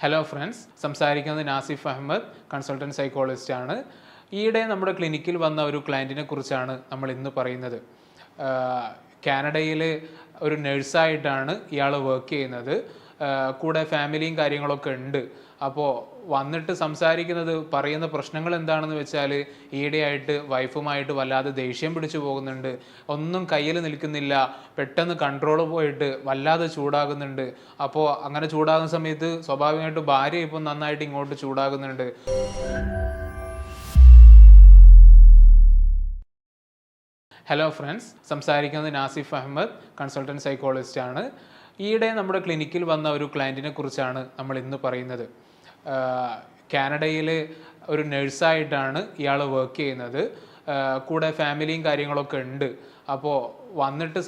Hello friends, സംസാരിക്കുന്നത് Nasif Ahmed, consultant psychologist ആണ്. ഈയിടെ നമ്മുടെ ക്ലിനിക്കിൽ വന്ന ഒരു ക്ലയൻറ്റിനെ കുറിച്ചാണ് നമ്മൾ ഇന്ന് പറയുന്നത്. കാനഡയിൽ ഒരു നഴ്സായിട്ടാണ് ഇയാൾ വർക്ക് ചെയ്യുന്നത്. കൂടെ ഫാമിലിയും കാര്യങ്ങളൊക്കെ ഉണ്ട്. അപ്പോൾ വന്നിട്ട് പറയുന്ന പ്രശ്നങ്ങൾ എന്താണെന്ന് വെച്ചാൽ, ഈയിടെയായിട്ട് വൈഫുമായിട്ട് വല്ലാതെ ദേഷ്യം പിടിച്ചു പോകുന്നുണ്ട്, ഒന്നും കയ്യിൽ നിൽക്കുന്നില്ല, പെട്ടെന്ന് കൺട്രോൾ പോയിട്ട് വല്ലാതെ ചൂടാകുന്നുണ്ട്. അപ്പോൾ അങ്ങനെ ചൂടാകുന്ന സമയത്ത് സ്വാഭാവികമായിട്ട് ഭാര്യ ഇപ്പം നന്നായിട്ട് ഇങ്ങോട്ട് ചൂടാകുന്നുണ്ട്. ഹലോ ഫ്രണ്ട്സ്, സംസാരിക്കുന്നത് നാസിഫ് അഹമ്മദ്, കൺസൾട്ടൻറ്റ് സൈക്കോളജിസ്റ്റ് ആണ്. ഈയിടെ നമ്മുടെ ക്ലിനിക്കിൽ വന്ന ഒരു ക്ലയൻറ്റിനെ കുറിച്ചാണ് നമ്മൾ ഇന്ന് പറയുന്നത്. കാനഡയിൽ ഒരു നഴ്സായിട്ടാണ് ഇയാൾ വർക്ക് ചെയ്യുന്നത്. കൂടെ ഫാമിലിയും കാര്യങ്ങളൊക്കെ ഉണ്ട്. അപ്പോൾ വന്നിട്ട്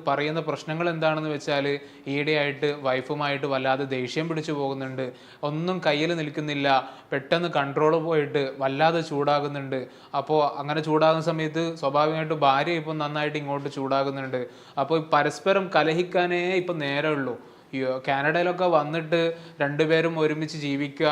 പറയുന്ന പ്രശ്നങ്ങൾ എന്താണെന്ന് വെച്ചാൽ, ഈയിടെയായിട്ട് വൈഫുമായിട്ട് വല്ലാതെ ദേഷ്യം പിടിച്ചു പോകുന്നുണ്ട്, ഒന്നും കയ്യിൽ നിൽക്കുന്നില്ല, പെട്ടെന്ന് കൺട്രോൾ പോയിട്ട് വല്ലാതെ ചൂടാകുന്നുണ്ട്. അപ്പോൾ അങ്ങനെ ചൂടാകുന്ന സമയത്ത് സ്വാഭാവികമായിട്ട് ഭാര്യ ഇപ്പം നന്നായിട്ട് ഇങ്ങോട്ട് ചൂടാകുന്നുണ്ട്. അപ്പോൾ പരസ്പരം കലഹിക്കാനേ ഇപ്പം നേരമുള്ളൂ. കാനഡയിലൊക്കെ വന്നിട്ട് രണ്ടുപേരും ഒരുമിച്ച് ജീവിക്കുക,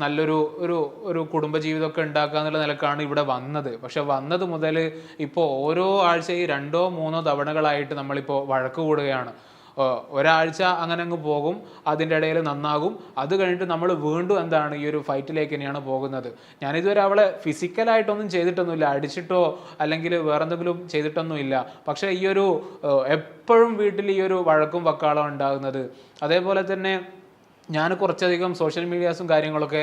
നല്ലൊരു ഒരു ഒരു കുടുംബജീവിതമൊക്കെ ഉണ്ടാക്കുക എന്നുള്ള നിലക്കാണ് ഇവിടെ വന്നത്. പക്ഷെ വന്നത് മുതൽ ഇപ്പോൾ ഓരോ ആഴ്ചയും 2-3 തവണകളായിട്ട് നമ്മളിപ്പോൾ വഴക്ക് കൂടുകയാണ്. ഒരാഴ്ച അങ്ങനെ അങ്ങ് പോകും, അതിൻ്റെ ഇടയിൽ നന്നാകും, അത് കഴിഞ്ഞിട്ട് നമ്മൾ വീണ്ടും ഈ ഒരു ഫൈറ്റിലേക്ക് തന്നെയാണ് പോകുന്നത്. ഞാനിതുവരെ അവളെ ഫിസിക്കലായിട്ടൊന്നും ചെയ്തിട്ടൊന്നുമില്ല, അടിച്ചിട്ടോ അല്ലെങ്കിൽ വേറെന്തെങ്കിലും ചെയ്തിട്ടൊന്നുമില്ല. പക്ഷേ എപ്പോഴും വീട്ടിൽ ഈ ഒരു വഴക്കും വക്കാളം ഉണ്ടാകുന്നത്. അതേപോലെ തന്നെ ഞാൻ കുറച്ചധികം സോഷ്യൽ മീഡിയാസും കാര്യങ്ങളൊക്കെ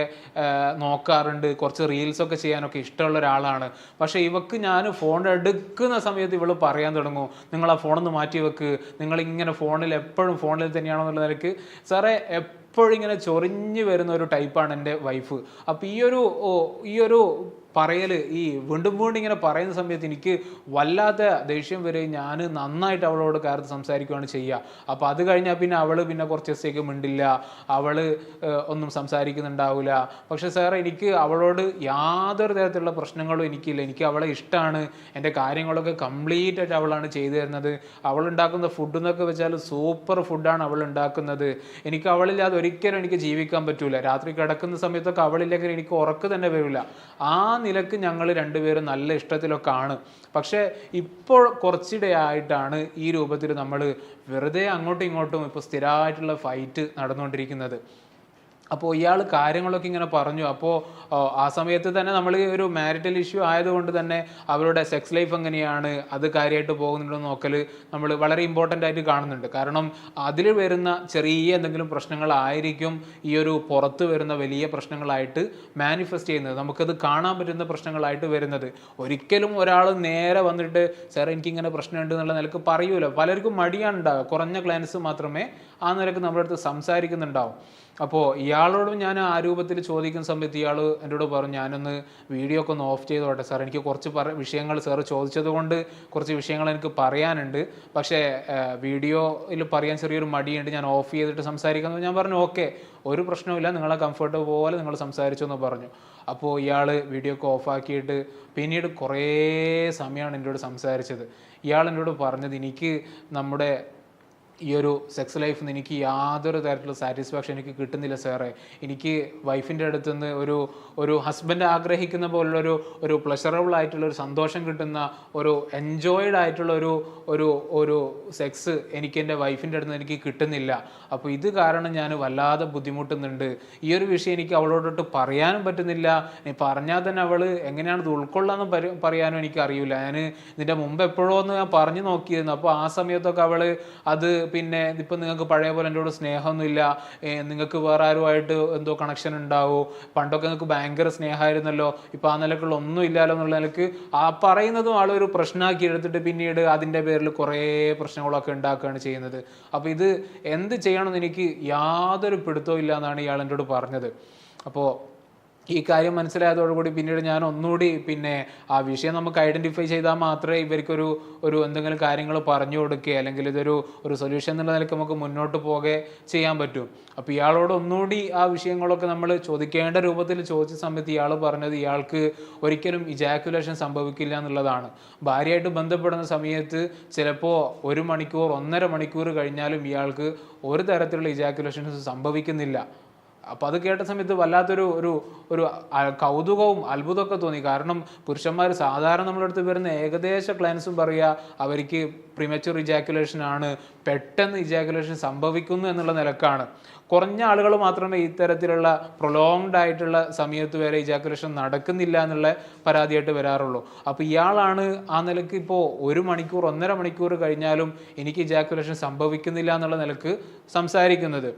നോക്കാറുണ്ട്, കുറച്ച് റീൽസൊക്കെ ചെയ്യാനൊക്കെ ഇഷ്ടമുള്ള ഒരാളാണ്. പക്ഷേ ഇവക്ക് ഞാൻ ഫോൺ എടുക്കുന്ന സമയത്ത് ഇവൾ പറയാൻ തുടങ്ങും, നിങ്ങൾ ആ ഫോണൊന്ന് മാറ്റി വെക്ക്, നിങ്ങളിങ്ങനെ എപ്പോഴും ഫോണിൽ തന്നെയാണെന്നുള്ള നിലയ്ക്ക്. സാറേ, എപ്പോഴും ഇങ്ങനെ ചൊറിഞ്ഞ് വരുന്ന ഒരു ടൈപ്പാണ് എൻ്റെ വൈഫ്. അപ്പോൾ ഈ ഒരു പറയൽ, ഈ വീണ്ടും ഇങ്ങനെ പറയുന്ന സമയത്ത് എനിക്ക് വല്ലാത്ത ദേഷ്യം വരെ. ഞാൻ നന്നായിട്ട് അവളോട് കയർത്ത് സംസാരിക്കുകയാണ് ചെയ്യുക. അപ്പോൾ അത് കഴിഞ്ഞാൽ പിന്നെ അവൾ കുറച്ച് ദിവസത്തേക്ക് മിണ്ടില്ല, അവൾ ഒന്നും സംസാരിക്കുന്നുണ്ടാവില്ല. പക്ഷേ സാർ, എനിക്ക് അവളോട് യാതൊരു തരത്തിലുള്ള പ്രശ്നങ്ങളും എനിക്കില്ല. എനിക്ക് അവളെ ഇഷ്ടമാണ്. എൻ്റെ കാര്യങ്ങളൊക്കെ കംപ്ലീറ്റ് ആയിട്ട് അവളാണ് ചെയ്തു തരുന്നത്. അവളുണ്ടാക്കുന്ന ഫുഡ് എന്നൊക്കെ വെച്ചാൽ സൂപ്പർ ഫുഡാണ് അവൾ ഉണ്ടാക്കുന്നത്. എനിക്ക് അവളില്ലാതെ ഒരിക്കലും എനിക്ക് ജീവിക്കാൻ പറ്റൂല. രാത്രി കിടക്കുന്ന സമയത്തൊക്കെ അവളില്ലെങ്കിൽ എനിക്ക് ഉറക്ക് തന്നെ വരില്ല. ആ നിലക്ക് ഞങ്ങൾ രണ്ടുപേരും നല്ല ഇഷ്ടത്തിലൊക്കെ ആണ്. പക്ഷേ ഇപ്പോൾ കുറച്ചിടെയായിട്ടാണ് ഈ രൂപത്തിൽ നമ്മൾ വെറുതെ അങ്ങോട്ടും ഇങ്ങോട്ടും ഇപ്പോൾ സ്ഥിരമായിട്ടുള്ള ഫൈറ്റ് നടന്നുകൊണ്ടിരിക്കുന്നത്. അപ്പോൾ ഇയാൾ കാര്യങ്ങളൊക്കെ ഇങ്ങനെ പറഞ്ഞു. അപ്പോൾ ആ സമയത്ത് തന്നെ നമ്മൾ ഒരു മാരിറ്റൽ ഇഷ്യൂ ആയതുകൊണ്ട് തന്നെ അവരുടെ സെക്സ് ലൈഫ് എങ്ങനെയാണ്, അത് കാര്യമായിട്ട് പോകുന്നുണ്ടോ നോക്കൽ നമ്മൾ വളരെ ഇമ്പോർട്ടൻ്റ് ആയിട്ട് കാണുന്നുണ്ട്. കാരണം അതിൽ വരുന്ന ചെറിയ എന്തെങ്കിലും പ്രശ്നങ്ങളായിരിക്കും ഈ ഒരു പുറത്ത് വരുന്ന വലിയ പ്രശ്നങ്ങളായിട്ട് മാനിഫെസ്റ്റ് ചെയ്യുന്നത്, നമുക്കത് കാണാൻ പറ്റുന്ന പ്രശ്നങ്ങളായിട്ട് വരുന്നത്. ഒരിക്കലും ഒരാൾ നേരെ വന്നിട്ട് സാർ എനിക്കിങ്ങനെ പ്രശ്നമുണ്ട് എന്നുള്ള നിലക്ക് പറയൂല. പലർക്കും മടിയാണ് ഉണ്ടാവുക. കുറഞ്ഞ ക്ലയൻസ് മാത്രമേ ആ നിലക്ക് നമ്മുടെ അടുത്ത് സംസാരിക്കുന്നുണ്ടാവും. അപ്പോൾ ഇയാളോടും ഞാൻ ആ രൂപത്തിൽ ചോദിക്കുന്ന സമയത്ത് ഇയാൾ എന്നോട് പറഞ്ഞു, ഞാനൊന്ന് വീഡിയോ ഒക്കെ ഒന്ന് ഓഫ് ചെയ്തോട്ടെ സാർ, എനിക്ക് കുറച്ച് വിഷയങ്ങൾ സാർ ചോദിച്ചത് കൊണ്ട് കുറച്ച് വിഷയങ്ങൾ എനിക്ക് പറയാനുണ്ട്, പക്ഷേ വീഡിയോയിൽ പറയാൻ ചെറിയൊരു മടിയുണ്ട്, ഞാൻ ഓഫ് ചെയ്തിട്ട് സംസാരിക്കുന്നത്. ഞാൻ പറഞ്ഞു ഓക്കെ, ഒരു പ്രശ്നവുമില്ല, നിങ്ങളെ കംഫർട്ട് പോലെ നിങ്ങൾ സംസാരിച്ചു എന്ന് പറഞ്ഞു. അപ്പോൾ ഇയാൾ വീഡിയോ ഒക്കെ ഓഫാക്കിയിട്ട് പിന്നീട് കുറേ സമയമാണ് എന്നോട് സംസാരിച്ചത്. ഇയാൾ എന്നോട് പറഞ്ഞത്, എനിക്ക് നമ്മുടെ ഈ ഒരു സെക്സ് ലൈഫിൽ നിന്ന് എനിക്ക് യാതൊരു തരത്തിലുള്ള സാറ്റിസ്ഫാക്ഷൻ എനിക്ക് കിട്ടുന്നില്ല സാറേ. എനിക്ക് വൈഫിൻ്റെ അടുത്ത് നിന്ന് ഒരു ഹസ്ബൻഡ് ആഗ്രഹിക്കുന്ന പോലുള്ളൊരു ഒരു പ്ലഷറബിൾ ആയിട്ടുള്ള ഒരു സന്തോഷം കിട്ടുന്ന ഒരു എൻജോയ്ഡ് ആയിട്ടുള്ള ഒരു സെക്സ് എനിക്ക് എൻ്റെ വൈഫിൻ്റെ അടുത്ത് നിന്ന് എനിക്ക് കിട്ടുന്നില്ല. അപ്പോൾ ഇത് കാരണം ഞാൻ വല്ലാതെ ബുദ്ധിമുട്ടുന്നുണ്ട്. ഈ ഒരു വിഷയം എനിക്ക് അവളോടൊട്ട് പറയാനും പറ്റുന്നില്ല. പറഞ്ഞാൽ തന്നെ അവൾ എങ്ങനെയാണ് ഇത് ഉൾക്കൊള്ളാമെന്ന് പറയാനും എനിക്കറിയില്ല. ഞാൻ ഇതിൻ്റെ മുമ്പ് എപ്പോഴോ ഒന്ന് ഞാൻ പറഞ്ഞു നോക്കിയിരുന്നു. അപ്പോൾ ആ സമയത്തൊക്കെ അവൾ അത് പിന്നെ ഇപ്പം നിങ്ങൾക്ക് പഴയ പോലെ എന്നോട് സ്നേഹമൊന്നുമില്ല, നിങ്ങൾക്ക് വേറെ ആരുമായിട്ട് എന്തോ കണക്ഷൻ ഉണ്ടാവും, പണ്ടൊക്കെ നിങ്ങൾക്ക് ഭയങ്കര സ്നേഹമായിരുന്നല്ലോ, ഇപ്പം ആ നിലക്കുള്ള ഒന്നും ഇല്ലല്ലോ എന്നുള്ള നിലക്ക് ആ പറയുന്നതും ആളൊരു പ്രശ്നമാക്കി എടുത്തിട്ട് പിന്നീട് അതിൻ്റെ പേരിൽ കുറേ പ്രശ്നങ്ങളൊക്കെ ഉണ്ടാക്കുകയാണ് ചെയ്യുന്നത്. അപ്പോൾ ഇത് എന്ത് ചെയ്യണമെന്ന് എനിക്ക് യാതൊരു പിടുത്തവും ഇല്ല എന്നാണ് ഇയാൾ എന്നോട് പറഞ്ഞത്. അപ്പോൾ ഈ കാര്യം മനസ്സിലായതോടുകൂടി പിന്നീട് ഞാൻ ഒന്നുകൂടി പിന്നെ ആ വിഷയം നമുക്ക് ഐഡൻറ്റിഫൈ ചെയ്താൽ മാത്രമേ ഇവർക്കൊരു എന്തെങ്കിലും കാര്യങ്ങൾ പറഞ്ഞു കൊടുക്കുക അല്ലെങ്കിൽ ഒരു സൊല്യൂഷൻ എന്നുള്ള നിലയ്ക്ക് നമുക്ക് മുന്നോട്ട് പോകെ ചെയ്യാൻ പറ്റും. അപ്പോൾ ഇയാളോട് ഒന്നുകൂടി ആ വിഷയങ്ങളൊക്കെ നമ്മൾ ചോദിക്കേണ്ട രൂപത്തിൽ ചോദിച്ച സമയത്ത് ഇയാൾ പറഞ്ഞത് ഇയാൾക്ക് ഒരിക്കലും ഇജാക്കുലേഷൻ സംഭവിക്കില്ല എന്നുള്ളതാണ്. ഭാര്യയായിട്ട് ബന്ധപ്പെടുന്ന സമയത്ത് ചിലപ്പോൾ 1 മണിക്കൂർ 1.5 മണിക്കൂർ കഴിഞ്ഞാലും ഇയാൾക്ക് ഒരു തരത്തിലുള്ള ഇജാക്കുലേഷൻസ് സംഭവിക്കുന്നില്ല. അപ്പോൾ അത് കേട്ട സമയത്ത് വല്ലാത്തൊരു ഒരു ഒരു കൗതുകവും അത്ഭുതമൊക്കെ തോന്നി. കാരണം പുരുഷന്മാർ സാധാരണ നമ്മളടുത്ത് വരുന്ന ഏകദേശ ക്ലയൻസും പറയുക അവർക്ക് പ്രിമച്വർ ഇജാക്കുലേഷൻ ആണ്, പെട്ടെന്ന് ഇജാക്കുലേഷൻ സംഭവിക്കുന്നു എന്നുള്ള നിലക്കാണ്. കുറഞ്ഞ ആളുകൾ മാത്രമേ ഇത്തരത്തിലുള്ള പ്രൊലോങ്ഡ് ആയിട്ടുള്ള സമയത്ത് വരെ ഇജാക്കുലേഷൻ നടക്കുന്നില്ല എന്നുള്ള പരാതിയായിട്ട് വരാറുള്ളൂ. അപ്പോൾ ഇയാളാണ് ആ നിലക്ക് ഇപ്പോൾ 1 മണിക്കൂർ 1.5 മണിക്കൂർ കഴിഞ്ഞാലും എനിക്ക് ഇജാക്കുലേഷൻ സംഭവിക്കുന്നില്ല എന്നുള്ള നിലക്ക് സംസാരിക്കുന്നത്.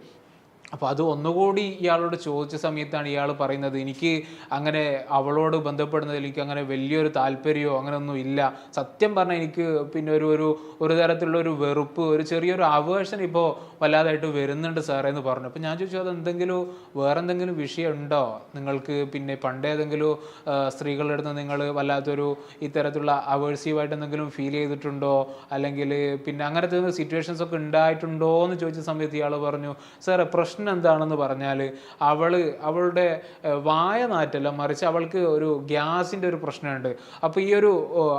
അപ്പോൾ അത് ഒന്നുകൂടി ഇയാളോട് ചോദിച്ച സമയത്താണ് ഇയാൾ പറയുന്നത്, എനിക്ക് അങ്ങനെ അവളോട് ബന്ധപ്പെടുന്നതിൽ എനിക്ക് അങ്ങനെ വലിയൊരു താല്പര്യമോ അങ്ങനെയൊന്നും ഇല്ല. സത്യം പറഞ്ഞാൽ എനിക്ക് പിന്നെ ഒരു തരത്തിലുള്ള ഒരു വെറുപ്പ്, ഒരു ചെറിയൊരു അവേർഷൻ ഇപ്പോൾ വല്ലാതായിട്ട് വരുന്നുണ്ട് സാറേ എന്ന് പറഞ്ഞു. അപ്പോൾ ഞാൻ ചോദിച്ചു, അത് വേറെ എന്തെങ്കിലും വിഷയം ഉണ്ടോ നിങ്ങൾക്ക്? പിന്നെ പണ്ടേതെങ്കിലും സ്ത്രീകളുടെ അടുത്ത് നിങ്ങൾ വല്ലാത്തൊരു ഇത്തരത്തിലുള്ള അവേഴ്സീവായിട്ട് എന്തെങ്കിലും ഫീൽ ചെയ്തിട്ടുണ്ടോ, അല്ലെങ്കിൽ പിന്നെ അങ്ങനത്തെ സിറ്റുവേഷൻസ് ഒക്കെ ഉണ്ടായിട്ടുണ്ടോ എന്ന് ചോദിച്ച സമയത്ത് ഇയാൾ പറഞ്ഞു, സാറേ പ്രശ്നം എന്താണെന്ന് പറഞ്ഞാൽ അവളുടെ വായ നാറ്റല്ല, മറിച്ച് അവൾക്ക് ഒരു ഗ്യാസിൻ്റെ ഒരു പ്രശ്നമുണ്ട്. അപ്പോൾ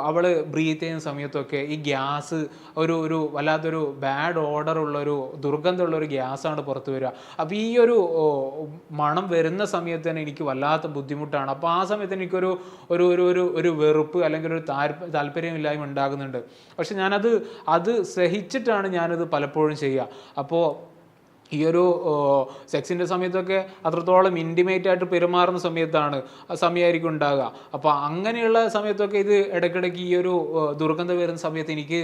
അവൾ ബ്രീത്ത് ചെയ്യുന്ന സമയത്തൊക്കെ ഈ ഗ്യാസ് ഒരു വല്ലാത്തൊരു ബാഡ് ഓർഡർ ഉള്ളൊരു ദുർഗന്ധമുള്ളൊരു ഗ്യാസാണ് പുറത്ത് വരിക. അപ്പോൾ മണം വരുന്ന സമയത്ത് തന്നെ എനിക്ക് വല്ലാത്ത ബുദ്ധിമുട്ടാണ്. അപ്പോൾ ആ സമയത്ത് എനിക്കൊരു ഒരു വെറുപ്പ് അല്ലെങ്കിൽ ഒരു താല്പര്യമില്ലായ്മ ഉണ്ടാകുന്നുണ്ട്. പക്ഷെ അത് സഹിച്ചിട്ടാണ് ഞാനത് പലപ്പോഴും ചെയ്യുക. അപ്പോൾ സെക്സിൻ്റെ സമയത്തൊക്കെ അത്രത്തോളം ഇൻറ്റിമേറ്റ് ആയിട്ട് പെരുമാറുന്ന സമയമായിരിക്കും ഉണ്ടാകുക. അപ്പോൾ അങ്ങനെയുള്ള സമയത്തൊക്കെ ഇത് ഇടയ്ക്കിടയ്ക്ക് ദുർഗന്ധം വരുന്ന സമയത്ത് എനിക്ക്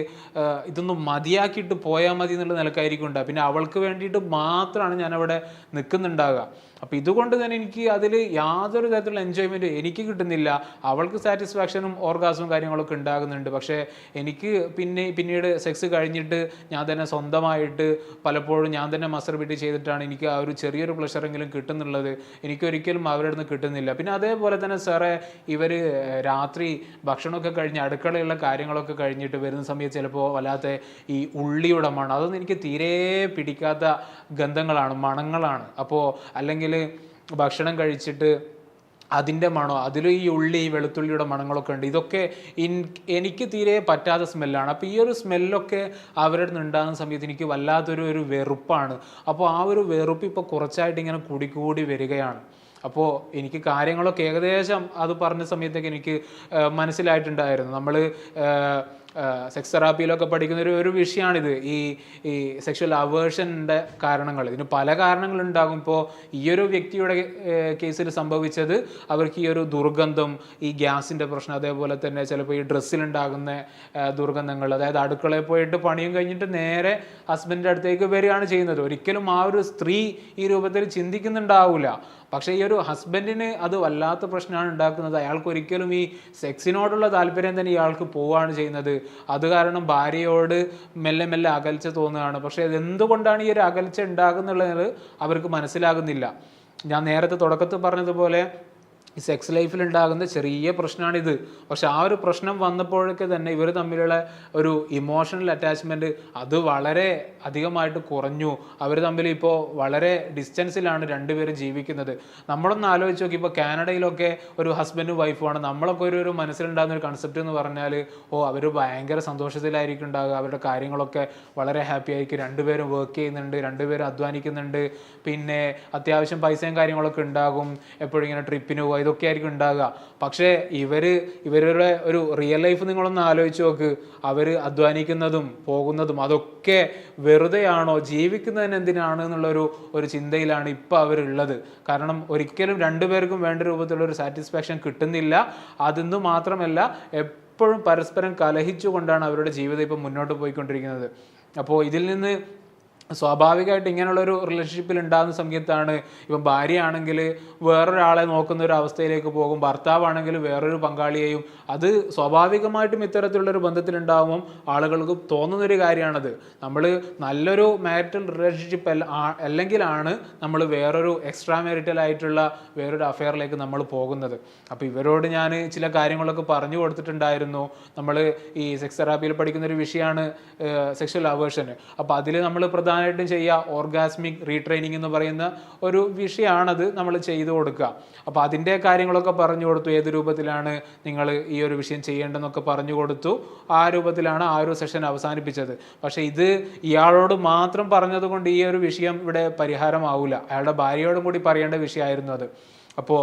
ഇതൊന്നും മതിയാക്കിയിട്ട് പോയാൽ മതി എന്നുള്ള നിലക്കായിരിക്കും ഉണ്ടാകുക. പിന്നെ അവൾക്ക് വേണ്ടിയിട്ട് മാത്രമാണ് ഞാനവിടെ നിൽക്കുന്നുണ്ടാകുക. അപ്പോൾ ഇതുകൊണ്ട് തന്നെ എനിക്ക് അതിൽ യാതൊരു തരത്തിലുള്ള എൻജോയ്മെൻറ്റ് എനിക്ക് കിട്ടുന്നില്ല. അവൾക്ക് സാറ്റിസ്ഫാക്ഷനും ഓർഗാസവും കാര്യങ്ങളൊക്കെ ഉണ്ടാകുന്നുണ്ട്. പക്ഷേ എനിക്ക് പിന്നീട് സെക്സ് കഴിഞ്ഞിട്ട് ഞാൻ തന്നെ സ്വന്തമായിട്ട് പലപ്പോഴും ഞാൻ തന്നെ മസ്റ്റർബേറ്റ് ചെയ്തിട്ടാണ് എനിക്ക് ആ ഒരു ചെറിയൊരു പ്ലഷറെങ്കിലും കിട്ടുന്നുള്ളത്. എനിക്കൊരിക്കലും അവരുടെ നിന്ന് കിട്ടുന്നില്ല. പിന്നെ അതേപോലെ തന്നെ സാറേ, ഇവർ രാത്രി ഭക്ഷണമൊക്കെ കഴിഞ്ഞ് അടുക്കളയുള്ള കാര്യങ്ങളൊക്കെ കഴിഞ്ഞിട്ട് വരുന്ന സമയത്ത് ചിലപ്പോൾ വല്ലാത്ത ഈ ഉള്ളിയുടെ മണം, അതൊന്നും എനിക്ക് തീരെ പിടിക്കാത്ത ഗന്ധങ്ങളാണ്, മണങ്ങളാണ്. അപ്പോൾ അല്ലെങ്കിൽ ഭക്ഷണം കഴിച്ചിട്ട് അതിൻ്റെ മണോ, അതിലും ഈ ഉള്ളി വെളുത്തുള്ളിയുടെ മണങ്ങളൊക്കെ ഉണ്ട്. ഇതൊക്കെ എനിക്ക് തീരെ പറ്റാത്ത സ്മെല്ലാണ്. അപ്പോൾ ഈ ഒരു സ്മെല്ലൊക്കെ അവരുടെ നിന്ന് ഉണ്ടാകുന്ന സമയത്ത് എനിക്ക് വല്ലാത്തൊരു വെറുപ്പാണ്. അപ്പോൾ ആ ഒരു വെറുപ്പ് ഇപ്പോൾ കുറച്ചായിട്ട് ഇങ്ങനെ കൂടി വരികയാണ്. അപ്പോൾ എനിക്ക് കാര്യങ്ങളൊക്കെ ഏകദേശം അത് പറഞ്ഞ സമയത്തൊക്കെ എനിക്ക് മനസ്സിലായിട്ടുണ്ടായിരുന്നു. നമ്മൾ സെക്സ് തെറാപ്പിയിലൊക്കെ പഠിക്കുന്ന ഒരു വിഷയമാണിത്, ഈ സെക്ഷൽ അവേർഷൻ്റെ കാരണങ്ങൾ. ഇതിന് പല കാരണങ്ങളുണ്ടാകും. ഇപ്പോൾ ഈയൊരു വ്യക്തിയുടെ കേസിൽ സംഭവിച്ചത് അവർക്ക് ഈ ഒരു ദുർഗന്ധം, ഈ ഗ്യാസിൻ്റെ പ്രശ്നം, അതേപോലെ തന്നെ ചിലപ്പോൾ ഈ ഡ്രസ്സിലുണ്ടാകുന്ന ദുർഗന്ധങ്ങൾ, അതായത് അടുക്കളയിൽ പോയിട്ട് പണിയും കഴിഞ്ഞിട്ട് നേരെ ഹസ്ബൻഡിൻ്റെ അടുത്തേക്ക് വരികയാണ് ചെയ്യുന്നത്. ഒരിക്കലും ആ ഒരു സ്ത്രീ ഈ രൂപത്തിൽ ചിന്തിക്കുന്നുണ്ടാവില്ല. പക്ഷേ ഈ ഒരു ഹസ്ബൻഡിന് അത് വല്ലാത്ത പ്രശ്നമാണ് ഉണ്ടാക്കുന്നത്. അയാൾക്ക് ഒരിക്കലും ഈ സെക്സിനോടുള്ള താല്പര്യം തന്നെ ഇയാൾക്ക് പോവുകയാണ് ചെയ്യുന്നത്. അത് കാരണം ഭാര്യയോട് മെല്ലെ അകൽച്ച തോന്നുകയാണ്. പക്ഷേ ഇതെന്തുകൊണ്ടാണ് ഈ ഒരു അകൽച്ച ഉണ്ടാകുന്നുള്ളത് അവർക്ക് മനസ്സിലാകുന്നില്ല. ഞാൻ നേരത്തെ തുടക്കത്തിൽ പറഞ്ഞതുപോലെ ഈ സെക്സ് ലൈഫിൽ ഉണ്ടാകുന്ന ചെറിയ പ്രശ്നമാണിത്. പക്ഷെ ആ ഒരു പ്രശ്നം വന്നപ്പോഴൊക്കെ തന്നെ ഇവർ തമ്മിലുള്ള ഒരു ഇമോഷണൽ അറ്റാച്ച്മെൻറ്റ് അത് വളരെ അധികമായിട്ട് കുറഞ്ഞു. അവർ തമ്മിൽ ഇപ്പോൾ വളരെ ഡിസ്റ്റൻസിലാണ് രണ്ടുപേരും ജീവിക്കുന്നത്. നമ്മളൊന്ന് ആലോചിച്ച് നോക്കി, ഇപ്പോൾ കാനഡയിലൊക്കെ ഒരു ഹസ്ബൻഡും വൈഫുമാണ്. നമ്മളൊക്കെ ഒരു മനസ്സിലുണ്ടാകുന്ന ഒരു കൺസെപ്റ്റ് എന്ന് പറഞ്ഞാൽ, അവർ ഭയങ്കര സന്തോഷത്തിലായിരിക്കും ഉണ്ടാകുക, അവരുടെ കാര്യങ്ങളൊക്കെ വളരെ ഹാപ്പി ആയിരിക്കും, രണ്ടുപേരും വർക്ക് ചെയ്യുന്നുണ്ട്, രണ്ടുപേരും അധ്വാനിക്കുന്നുണ്ട്, പിന്നെ അത്യാവശ്യം പൈസയും കാര്യങ്ങളൊക്കെ ഉണ്ടാകും, എപ്പോഴും ഇങ്ങനെ ട്രിപ്പിന് പോകുക, ഇതൊക്കെ ആയിരിക്കും ഉണ്ടാകുക. പക്ഷേ ഇവരുടെ ഒരു റിയൽ ലൈഫ് നിങ്ങളൊന്ന് ആലോചിച്ച് നോക്ക്. അവർ അധ്വാനിക്കുന്നതും പോകുന്നതും അതൊക്കെ വെറുതെയാണോ, ജീവിക്കുന്നതിന് എന്തിനാണ് ഒരു ചിന്തയിലാണ് ഇപ്പോൾ അവരുള്ളത്. കാരണം ഒരിക്കലും രണ്ടുപേർക്കും വേണ്ട രൂപത്തിലുള്ള ഒരു സാറ്റിസ്ഫാക്ഷൻ കിട്ടുന്നില്ല. അതെന്ന് മാത്രമല്ല, എപ്പോഴും പരസ്പരം കലഹിച്ചുകൊണ്ടാണ് അവരുടെ ജീവിതം ഇപ്പം മുന്നോട്ട് പോയിക്കൊണ്ടിരിക്കുന്നത്. അപ്പോൾ ഇതിൽ നിന്ന് സ്വാഭാവികമായിട്ട് ഇങ്ങനെയുള്ളൊരു റിലേഷൻഷിപ്പിൽ ഉണ്ടാകുന്ന സമയത്താണ് ഇപ്പം ഭാര്യ ആണെങ്കിൽ വേറൊരാളെ നോക്കുന്ന ഒരു അവസ്ഥയിലേക്ക് പോകും, ഭർത്താവാണെങ്കിൽ വേറൊരു പങ്കാളിയെയും. അത് സ്വാഭാവികമായിട്ടും ഇത്തരത്തിലുള്ളൊരു ബന്ധത്തിലുണ്ടാകുമ്പം ആളുകൾക്ക് തോന്നുന്നൊരു കാര്യമാണത്. നമ്മൾ നല്ലൊരു മാരിറ്റൽ റിലേഷൻഷിപ്പ് അല്ലെങ്കിലാണ് നമ്മൾ വേറൊരു എക്സ്ട്രാ മാരിറ്റൽ ആയിട്ടുള്ള വേറൊരു അഫെയറിലേക്ക് നമ്മൾ പോകുന്നത്. അപ്പോൾ ഇവരോട് ഞാൻ ചില കാര്യങ്ങളൊക്കെ പറഞ്ഞു കൊടുത്തിട്ടുണ്ടായിരുന്നു. നമ്മൾ ഈ സെക്സ് തെറാപ്പിയിൽ പഠിക്കുന്നൊരു വിഷയമാണ് സെക്ഷൽ അവേർഷൻ. അപ്പോൾ അതിൽ നമ്മൾ പ്രധാനമായിട്ടും പ്രധാനമായിട്ടും ചെയ്യുക ഓർഗാസ്മിക് റീട്രെയിനിങ് എന്ന് പറയുന്ന ഒരു വിഷയമാണത് നമ്മൾ ചെയ്തു കൊടുക്കുക. അപ്പോൾ അതിൻ്റെ കാര്യങ്ങളൊക്കെ പറഞ്ഞു കൊടുത്തു, ഏത് രൂപത്തിലാണ് നിങ്ങൾ ഈ ഒരു വിഷയം ചെയ്യേണ്ടതെന്നൊക്കെ പറഞ്ഞു കൊടുത്തു. ആ രൂപത്തിലാണ് ആ ഒരു സെഷൻ അവസാനിപ്പിച്ചത്. പക്ഷേ ഇത് ഇയാളോട് മാത്രം പറഞ്ഞതുകൊണ്ട് ഈ ഒരു വിഷയം ഇവിടെ പരിഹാരമാവില്ല. അയാളുടെ ഭാര്യയോടും കൂടി പറയേണ്ട വിഷയമായിരുന്നു അത്. അപ്പോൾ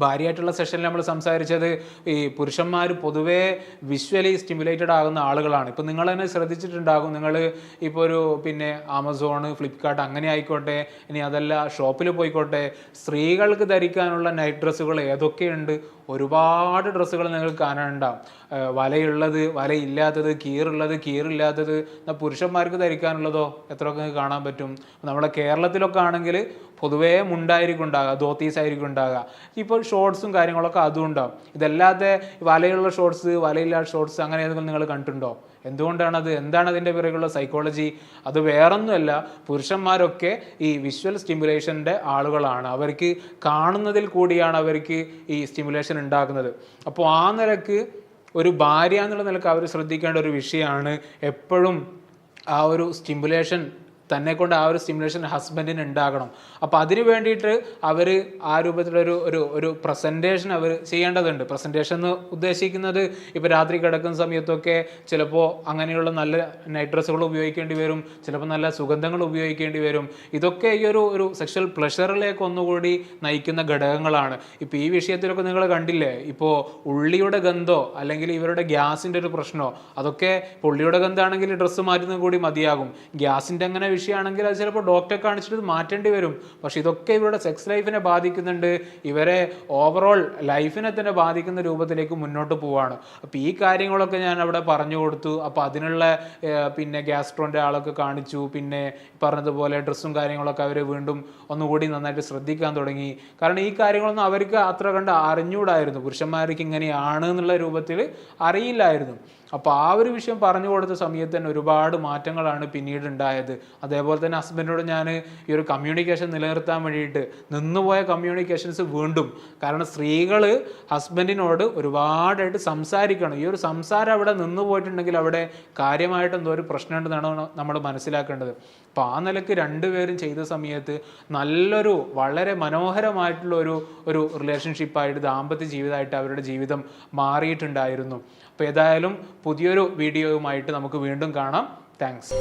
ഭാര്യയായിട്ടുള്ള സെഷനിൽ നമ്മൾ സംസാരിച്ചത് ഈ പുരുഷന്മാർ പൊതുവേ വിഷ്വലി സ്റ്റിമുലേറ്റഡ് ആകുന്ന ആളുകളാണ്. ഇപ്പം നിങ്ങൾ തന്നെ ശ്രദ്ധിച്ചിട്ടുണ്ടാകും, നിങ്ങൾ ഇപ്പോൾ ഒരു ആമസോൺ, ഫ്ലിപ്കാർട്ട് അങ്ങനെ ആയിക്കോട്ടെ, ഇനി അതല്ല ഷോപ്പിൽ പോയിക്കോട്ടെ, സ്ത്രീകൾക്ക് ധരിക്കാനുള്ള നൈറ്റ് ഡ്രസ്സുകൾ ഏതൊക്കെയുണ്ട്, ഒരുപാട് ഡ്രസ്സുകൾ നിങ്ങൾക്ക് കാണാനുണ്ടാവും. വലയുള്ളത്, വലയില്ലാത്തത്, കീറുള്ളത്, കീറില്ലാത്തത്. എന്നാൽ പുരുഷന്മാർക്ക് ധരിക്കാനുള്ളതോ എത്രയൊക്കെ കാണാൻ പറ്റും. നമ്മുടെ കേരളത്തിലൊക്കെ ആണെങ്കിൽ പൊതുവേ മുണ്ടായിരിക്കും ഉണ്ടാകുക, ധോത്തീസ് ആയിരിക്കും ഉണ്ടാകുക. ഇപ്പോൾ ഷോർട്സും കാര്യങ്ങളൊക്കെ അതും ഉണ്ടാവും. ഇതല്ലാതെ വലയുള്ള ഷോർട്സ്, വലയില്ലാത്ത ഷോർട്സ് അങ്ങനെ ഏതെങ്കിലും നിങ്ങൾ കണ്ടിട്ടുണ്ടോ? എന്തുകൊണ്ടാണത്? എന്താണ് അതിൻ്റെ പിറകുള്ള സൈക്കോളജി? അത് വേറൊന്നുമല്ല, പുരുഷന്മാരൊക്കെ ഈ വിഷ്വൽ സ്റ്റിമുലേഷൻ്റെ ആളുകളാണ്. അവർക്ക് കാണുന്നതിൽ കൂടിയാണ് അവർക്ക് ഈ സ്റ്റിമുലേഷൻ ഉണ്ടാക്കുന്നത്. അപ്പോൾ ആ നിലക്ക് ഒരു ഭാര്യ എന്നുള്ള നിലക്ക് അവർ ശ്രദ്ധിക്കേണ്ട ഒരു വിഷയമാണ് എപ്പോഴും ആ ഒരു സ്റ്റിമുലേഷൻ തന്നെ കൊണ്ട് ആ ഒരു സ്റ്റിമുലേഷൻ ഹസ്ബൻഡിന് ഉണ്ടാകണം. അപ്പോൾ അതിന് വേണ്ടിയിട്ട് അവർ ആ രൂപത്തിലൊരു ഒരു ഒരു പ്രസൻറ്റേഷൻ അവർ ചെയ്യേണ്ടതുണ്ട്. പ്രസൻറ്റേഷൻ എന്ന് ഉദ്ദേശിക്കുന്നത് ഇപ്പോൾ രാത്രി കിടക്കുന്ന സമയത്തൊക്കെ ചിലപ്പോൾ അങ്ങനെയുള്ള നല്ല നൈറ്റ് ഡ്രസ്സുകൾ ഉപയോഗിക്കേണ്ടി വരും, ചിലപ്പോൾ നല്ല സുഗന്ധങ്ങൾ ഉപയോഗിക്കേണ്ടി വരും. ഇതൊക്കെ ഈ ഒരു സെക്ഷൽ പ്ലഷറിലേക്ക് ഒന്നുകൂടി നയിക്കുന്ന ഘടകങ്ങളാണ്. ഇപ്പോൾ ഈ വിഷയത്തിലൊക്കെ നിങ്ങൾ കണ്ടില്ലേ, ഇപ്പോൾ ഉള്ളിയുടെ ഗന്ധോ അല്ലെങ്കിൽ ഇവരുടെ ഗ്യാസിൻ്റെ ഒരു പ്രശ്നമോ, അതൊക്കെ ഉള്ളിയുടെ ഗന്ധമാണെങ്കിൽ ഡ്രസ്സ് മാറ്റുന്നത് കൂടി മതിയാകും. ഗ്യാസിൻ്റെ അങ്ങനെ വിഷയമാണെങ്കിൽ അത് ചിലപ്പോൾ ഡോക്ടറെ കാണിച്ചിട്ട് മാറ്റേണ്ടി വരും. പക്ഷെ ഇതൊക്കെ ഇവരുടെ സെക്സ് ലൈഫിനെ ബാധിക്കുന്നുണ്ട്, ഇവരെ ഓവറോൾ ലൈഫിനെ തന്നെ ബാധിക്കുന്ന രൂപത്തിലേക്ക് മുന്നോട്ട് പോവാണ്. അപ്പോൾ ഈ കാര്യങ്ങളൊക്കെ ഞാൻ അവിടെ പറഞ്ഞു കൊടുത്തു. അപ്പോൾ അതിനുള്ള ഗ്യാസ്ട്രോൻ്റെ ആളൊക്കെ കാണിച്ചു. പിന്നെ പറഞ്ഞതുപോലെ ഡ്രസ്സും കാര്യങ്ങളൊക്കെ അവർ വീണ്ടും ഒന്നുകൂടി നന്നായിട്ട് ശ്രദ്ധിക്കാൻ തുടങ്ങി. കാരണം ഈ കാര്യങ്ങളൊന്നും അവർക്ക് അത്ര കണ്ട് അറിഞ്ഞുകൂടായിരുന്നു, പുരുഷന്മാർക്ക് ഇങ്ങനെയാണ് എന്നുള്ള രൂപത്തിൽ അറിയില്ലായിരുന്നു. അപ്പോൾ ആ ഒരു വിഷയം പറഞ്ഞു കൊടുത്ത സമയത്ത് തന്നെ ഒരുപാട് മാറ്റങ്ങളാണ് പിന്നീട് ഉണ്ടായത്. അതേപോലെ തന്നെ ഹസ്ബൻഡിനോട് ഞാൻ ഈ ഒരു കമ്മ്യൂണിക്കേഷൻ നിലനിർത്താൻ വേണ്ടിയിട്ട് നിന്നുപോയ കമ്മ്യൂണിക്കേഷൻസ് വീണ്ടും, കാരണം സ്ത്രീകൾ ഹസ്ബൻഡിനോട് ഒരുപാടായിട്ട് സംസാരിക്കണം. ഈ ഒരു സംസാരം അവിടെ നിന്ന് പോയിട്ടുണ്ടെങ്കിൽ അവിടെ കാര്യമായിട്ട് എന്തോ ഒരു പ്രശ്നമുണ്ടെന്നാണ് നമ്മൾ മനസ്സിലാക്കേണ്ടത്. അപ്പോൾ ആ നിലയ്ക്ക് രണ്ടുപേരും ചെയ്ത സമയത്ത് നല്ലൊരു വളരെ മനോഹരമായിട്ടുള്ള ഒരു റിലേഷൻഷിപ്പായിട്ട്, ദാമ്പത്യ ജീവിതമായിട്ട് അവരുടെ ജീവിതം മാറിയിട്ടുണ്ടായിരുന്നു. അപ്പോൾ ഏതായാലും പുതിയൊരു വീഡിയോയുമായിട്ട് നമുക്ക് വീണ്ടും കാണാം. താങ്ക്സ്.